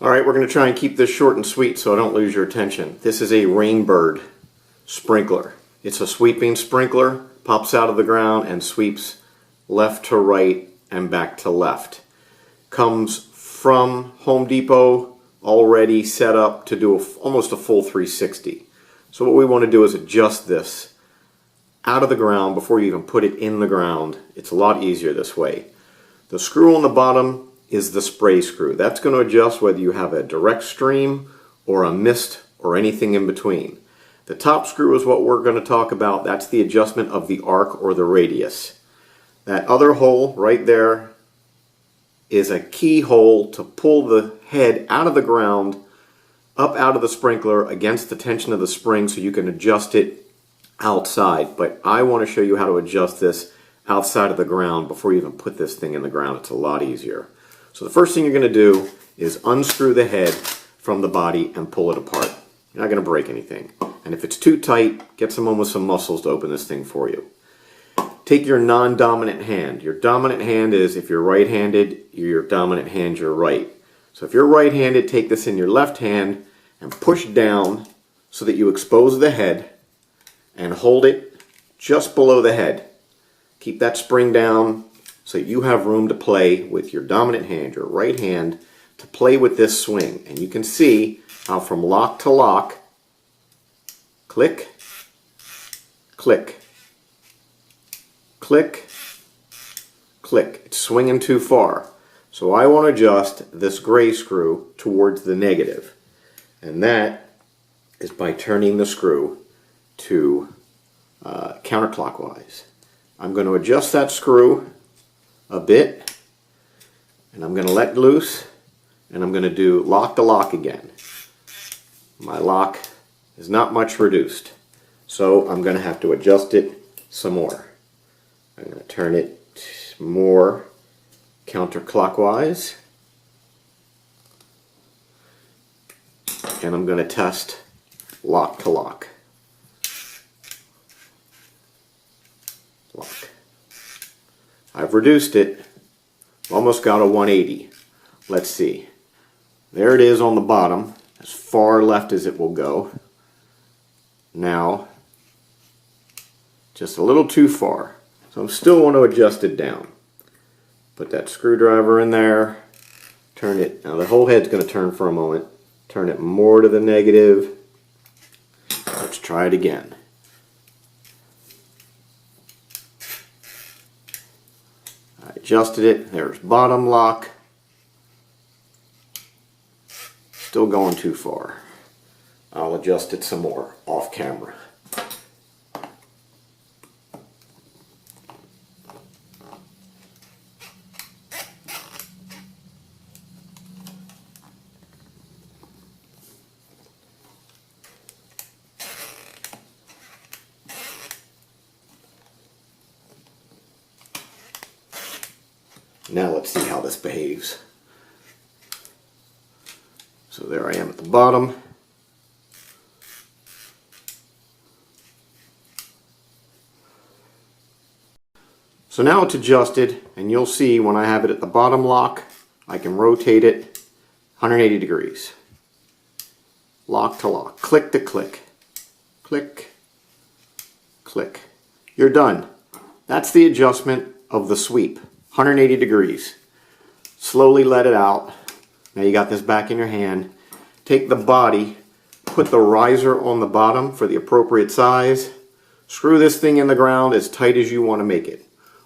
Alright, we're going to try and keep this short and sweet so I don't lose your attention. This is a Rainbird sprinkler. It's a sweeping sprinkler, pops out of the ground and sweeps left to right and back to left. Comes from Home Depot already set up to do almost a full 360. So what we want to do is adjust this out of the ground before you even put it in the ground. It's a lot easier this way. The screw on the bottom is the spray screw. That's going to adjust whether you have a direct stream or a mist or anything in between. The top screw is what we're going to talk about. That's the adjustment of the arc or the radius. That other hole right there is a keyhole to pull the head out of the ground, up out of the sprinkler against the tension of the spring so you can adjust it outside. But I want to show you how to adjust this outside of the ground before you even put this thing in the ground. It's a lot easier. So the first thing you're going to do is unscrew the head from the body and pull it apart. You're not going to break anything. And if it's too tight, get someone with some muscles to open this thing for you. Take your non-dominant hand. Your dominant hand is, if you're right-handed, your dominant hand, your right. So if you're right-handed, take this in your left hand and push down so that you expose the head and hold it just below the head. Keep that spring down so you have room to play with your dominant hand, your right hand, to play with this swing. And you can see how from lock to lock, click, click, click, click. It's swinging too far. So I want to adjust this gray screw towards the negative. And that is by turning the screw to counterclockwise. I'm going to adjust that screw a bit, and I'm going to let loose, and I'm going to do lock to lock again. My lock is not much reduced, so I'm going to have to adjust it some more. I'm going to turn it more counterclockwise, and I'm going to test lock to lock. Lock. I've reduced it, almost got a 180. Let's see. There it is on the bottom, as far left as it will go. Now, just a little too far. So I still want to adjust it down. Put that screwdriver in there, turn it, now the whole head's going to turn for a moment. Turn it more to the negative. Let's try it again. I adjusted it. There's bottom lock. Still going too far. I'll adjust it some more off camera. Now let's see how this behaves. So there I am at the bottom. So now it's adjusted, and you'll see when I have it at the bottom lock, I can rotate it 180 degrees. Lock to lock, click to click, click, click. You're done. That's the adjustment of the sweep. 180 degrees. Slowly let it out. Now you got this back in your hand. Take the body, put the riser on the bottom for the appropriate size. Screw this thing in the ground as tight as you want to make it.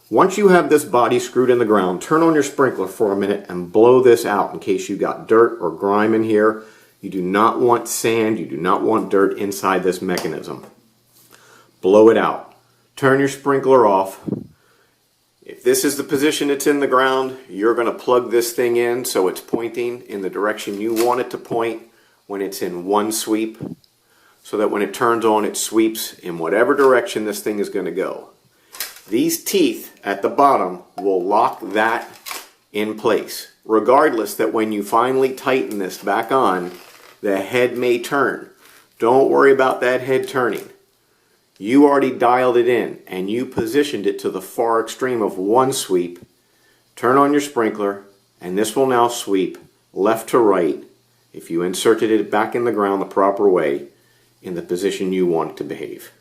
Once you have this body screwed in the ground, turn on your sprinkler for a minute and blow this out in case you got dirt or grime in here. You do not want sand, you do not want dirt inside this mechanism. Blow it out. Turn your sprinkler off. If this is the position it's in the ground, you're going to plug this thing in so it's pointing in the direction you want it to point when it's in one sweep, so that when it turns on, it sweeps in whatever direction this thing is going to go. These teeth at the bottom will lock that in place, regardless that when you finally tighten this back on, the head may turn. Don't worry about that head turning. You already dialed it in and you positioned it to the far extreme of one sweep. Turn on your sprinkler and this will now sweep left to right if you inserted it back in the ground the proper way in the position you want it to behave.